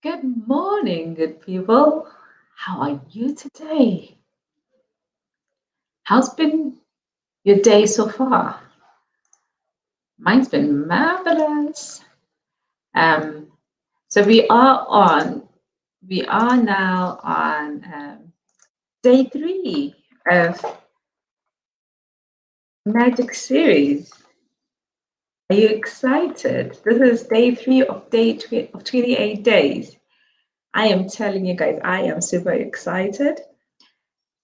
Good morning, good people. How are you today? How's been your day so far? Mine's been marvelous. Um, so we are now on day three of Magic Series. Are you excited? This is day three of of 28 days. I am telling you guys, I am super excited.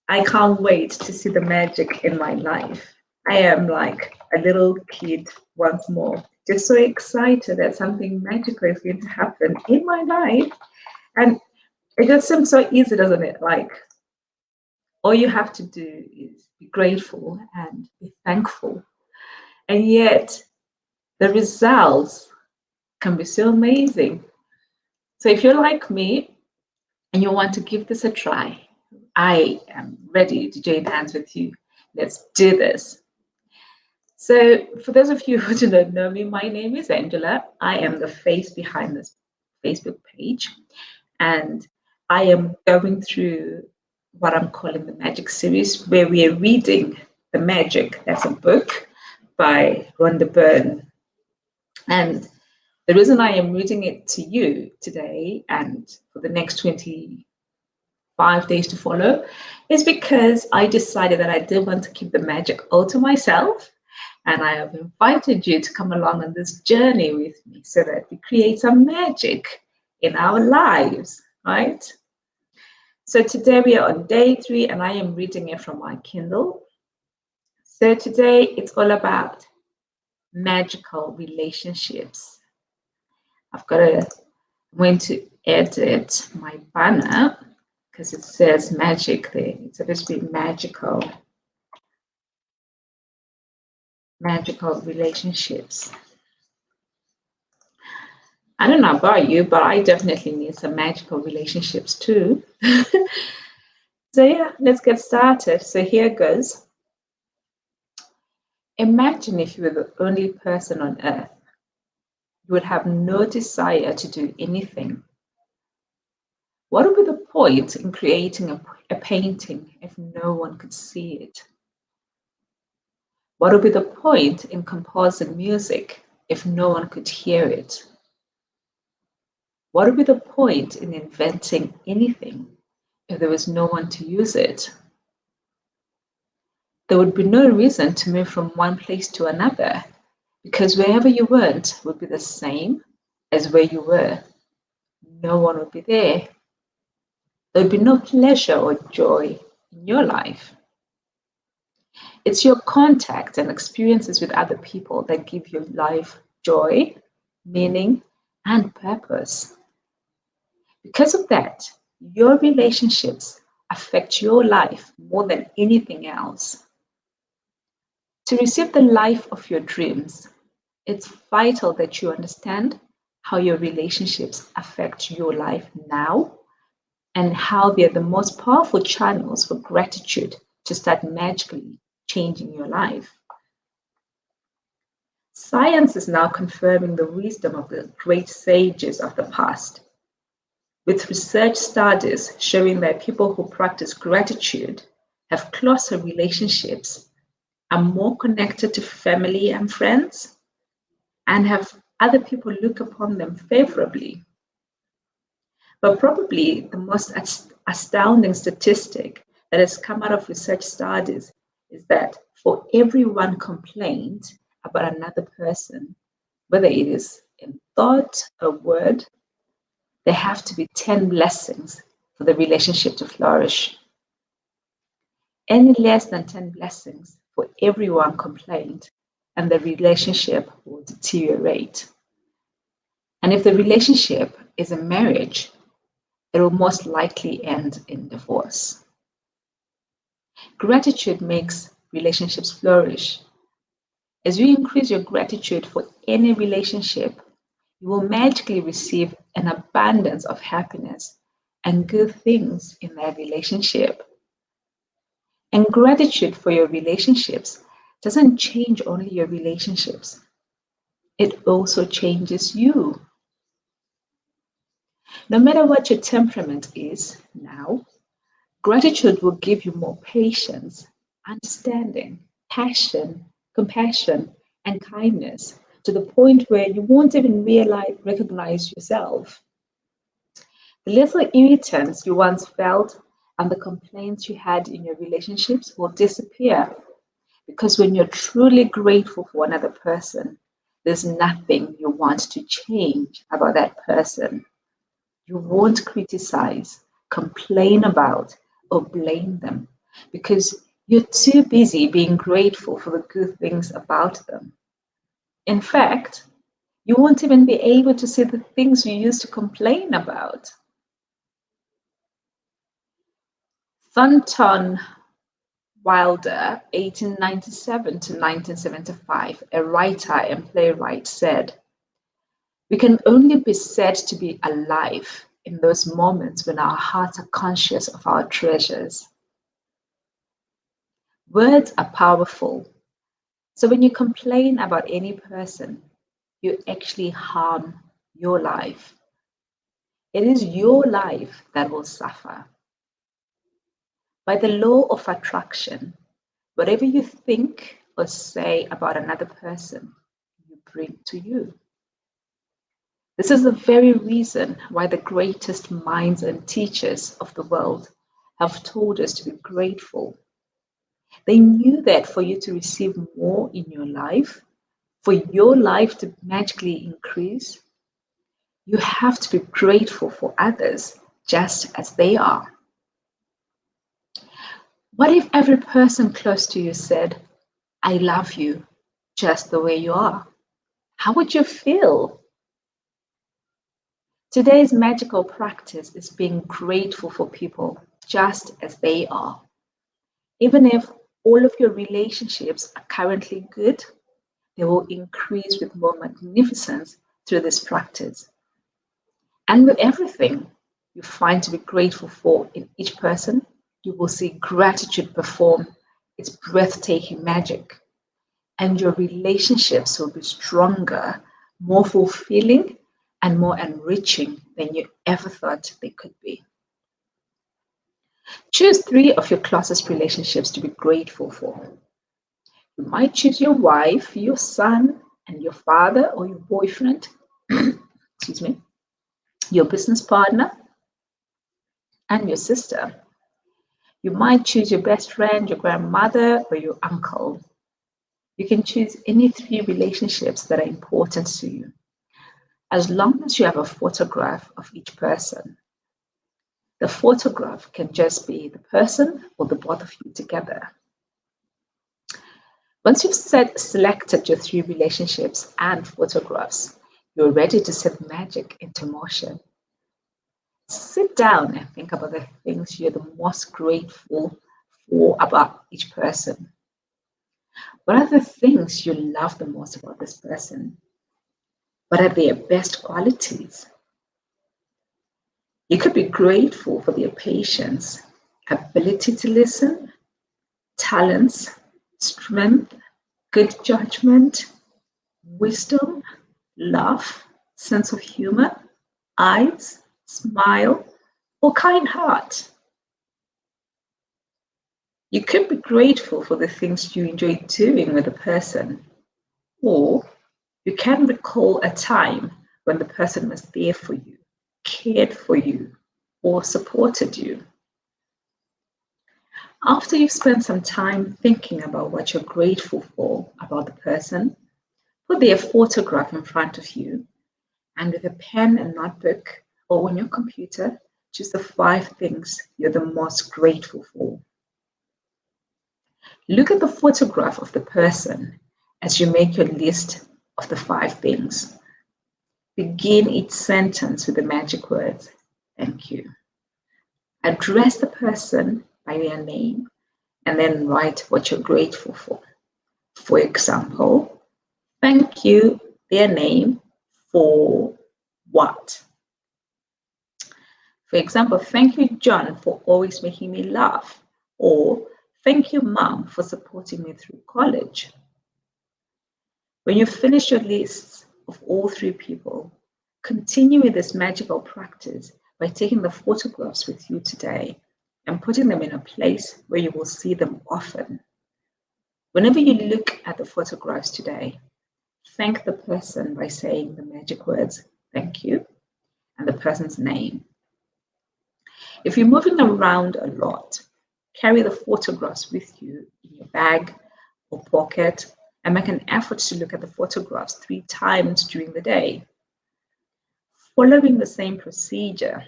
I can't wait to see the magic in my life. I am like a little kid once more, just so excited that something magical is going to happen in my life. And it just seems so easy, doesn't it? Like all you have to do is be grateful and be thankful. And yet the results can be so amazing. So if you're like me and you want to give this a try, I am ready to join hands with you. Let's do this. So, for those of you who do not know me, my name is Angela. I am the face behind this Facebook page, and I am going through what I'm calling the Magic series, where we are reading The Magic. That's a book by Rhonda Byrne. And the reason I am reading it to you today and for the next 25 days to follow is because I decided that I did want to keep the magic all to myself. And I have invited you to come along on this journey with me so that we create some magic in our lives, right? So today we are on day three, and I am reading it from my Kindle. So today it's all about magical relationships. I'm going to edit my banner because it says magic there. It's supposed to be magical relationships. I don't know about you, but I definitely need some magical relationships too. So yeah, let's get started. So here goes. Imagine if you were the only person on earth. You would have no desire to do anything. What would be the point in creating a painting if no one could see it? What would be the point in composing music if no one could hear it? What would be the point in inventing anything if there was no one to use it? There would be no reason to move from one place to another because wherever you went would be the same as where you were. No one would be there. There would be no pleasure or joy in your life. It's your contact and experiences with other people that give your life joy, meaning, and purpose. Because of that, your relationships affect your life more than anything else. To receive the life of your dreams, it's vital that you understand how your relationships affect your life now and how they're the most powerful channels for gratitude to start magically changing your life. Science is now confirming the wisdom of the great sages of the past, with research studies showing that people who practice gratitude have closer relationships, are more connected to family and friends, and have other people look upon them favorably. But probably the most astounding statistic that has come out of research studies is that for every one complaint about another person, whether it is in thought or word, there have to be 10 blessings for the relationship to flourish. Any less than 10 blessings for every one complaint, and the relationship will deteriorate. And if the relationship is a marriage, it will most likely end in divorce. Gratitude makes relationships flourish. As you increase your gratitude for any relationship, you will magically receive an abundance of happiness and good things in that relationship. And gratitude for your relationships doesn't change only your relationships, it also changes you. No matter what your temperament is now, gratitude will give you more patience, understanding, passion, compassion, and kindness to the point where you won't even recognize yourself. The little irritants you once felt and the complaints you had in your relationships will disappear because when you're truly grateful for another person, there's nothing you want to change about that person. You won't criticize, complain about, or blame them because you're too busy being grateful for the good things about them. In fact, you won't even be able to see the things you used to complain about. Thornton Wilder, 1897 to 1975, a writer and playwright, said, "We can only be said to be alive in those moments when our hearts are conscious of our treasures." Words are powerful. So when you complain about any person, you actually harm your life. It is your life that will suffer. By the law of attraction, whatever you think or say about another person, you bring to you. This is the very reason why the greatest minds and teachers of the world have told us to be grateful. They knew that for you to receive more in your life, for your life to magically increase, you have to be grateful for others just as they are. What if every person close to you said, "I love you just the way you are"? How would you feel? Today's magical practice is being grateful for people just as they are. Even if all of your relationships are currently good, they will increase with more magnificence through this practice. And with everything you find to be grateful for in each person, you will see gratitude perform its breathtaking magic. And your relationships will be stronger, more fulfilling, and more enriching than you ever thought they could be. Choose 3 of your closest relationships to be grateful for. You might choose your wife, your son, and your father or your boyfriend, excuse me, your business partner, and your sister. You might choose your best friend, your grandmother, or your uncle. You can choose any 3 relationships that are important to you, as long as you have a photograph of each person. The photograph can just be the person or the both of you together. Once you've selected your 3 relationships and photographs, you're ready to set magic into motion. Sit down and think about the things you're the most grateful for about each person. What are the things you love the most about this person? What are their best qualities? You could be grateful for their patience, ability to listen, talents, strength, good judgment, wisdom, love, sense of humor, eyes, smile, or kind heart. You could be grateful for the things you enjoy doing with a person, or you can recall a time when the person was there for you, cared for you, or supported you. After you've spent some time thinking about what you're grateful for about the person, put their photograph in front of you and with a pen and notebook or on your computer, choose the 5 things you're the most grateful for. Look at the photograph of the person as you make your list of the 5 things. Begin each sentence with the magic words, "Thank you." Address the person by their name and then write what you're grateful for. For example, "Thank you," their name, "for what?" For example, "Thank you, John, for always making me laugh," or "Thank you, Mom, for supporting me through college." When you finish your lists of all 3 people, Continue with this magical practice by taking the photographs with you today and putting them in a place where you will see them often. Whenever you look at the photographs today, thank the person by saying the magic words, thank you, and the person's name. If you're moving around a lot, carry the photographs with you in your bag or pocket and make an effort to look at the photographs 3 times during the day. Following the same procedure,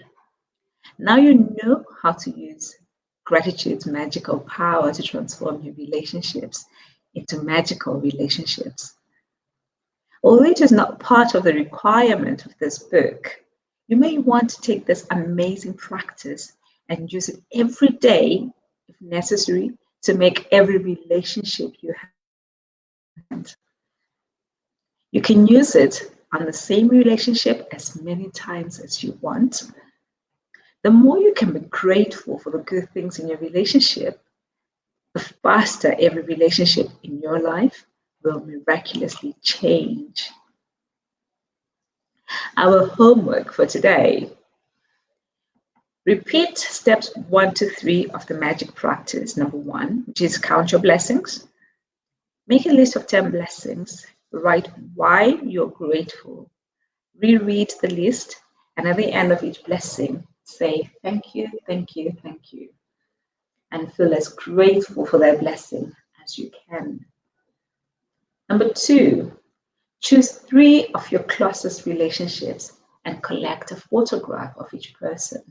now you know how to use gratitude's magical power to transform your relationships into magical relationships. Although it is not part of the requirement of this book, you may want to take this amazing practice and use it every day, if necessary, to make every relationship you have. You can use it on the same relationship as many times as you want. The more you can be grateful for the good things in your relationship, the faster every relationship in your life will miraculously change. Our homework for today. Repeat steps 1 to 3 of the magic practice. Number 1, which is count your blessings. Make a list of 10 blessings. Write why you're grateful. Reread the list, and at the end of each blessing, say thank you, thank you, thank you, and feel as grateful for that blessing as you can. Number 2, choose 3 of your closest relationships and collect a photograph of each person.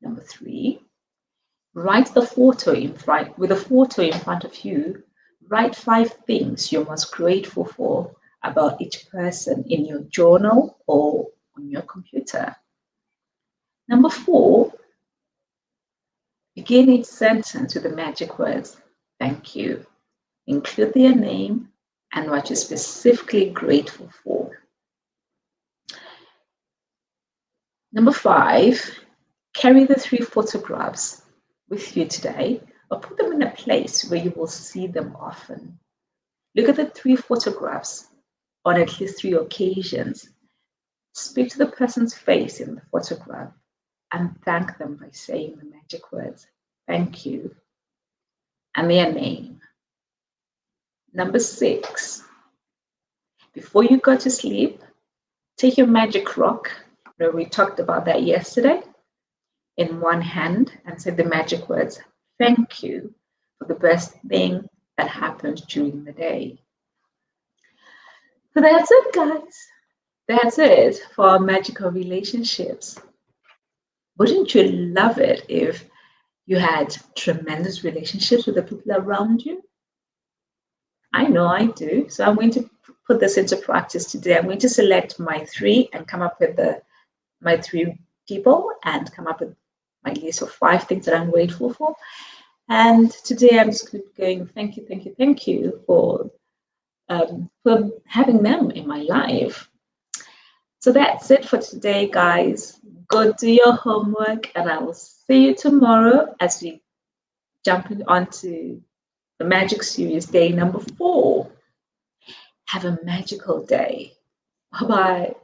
Number 3, write the photo in front, with a photo in front of you, write 5 things you're most grateful for about each person in your journal or on your computer. Number 4, begin each sentence with the magic words, thank you. Include their name and what you're specifically grateful for. Number 5, carry the 3 photographs with you today, or put them in a place where you will see them often. Look at the 3 photographs on at least 3 occasions. Speak to the person's face in the photograph and thank them by saying the magic words, thank you, and their name. Number 6, before you go to sleep, take your magic rock, we talked about that yesterday, in one hand and say the magic words, thank you for the best thing that happened during the day. So that's it, guys. That's it for our magical relationships. Wouldn't you love it if you had tremendous relationships with the people around you? I know I do. So I'm going to put this into practice today. I'm going to select my 3 and come up with my 3 people and come up with my list of 5 things that I'm grateful for. And today I'm just going, thank you, thank you, thank you for having them in my life. So that's it for today, guys. Go do your homework, and I will see you tomorrow as we jump onto the Magic Series day number 4. Have a magical day. Bye-bye.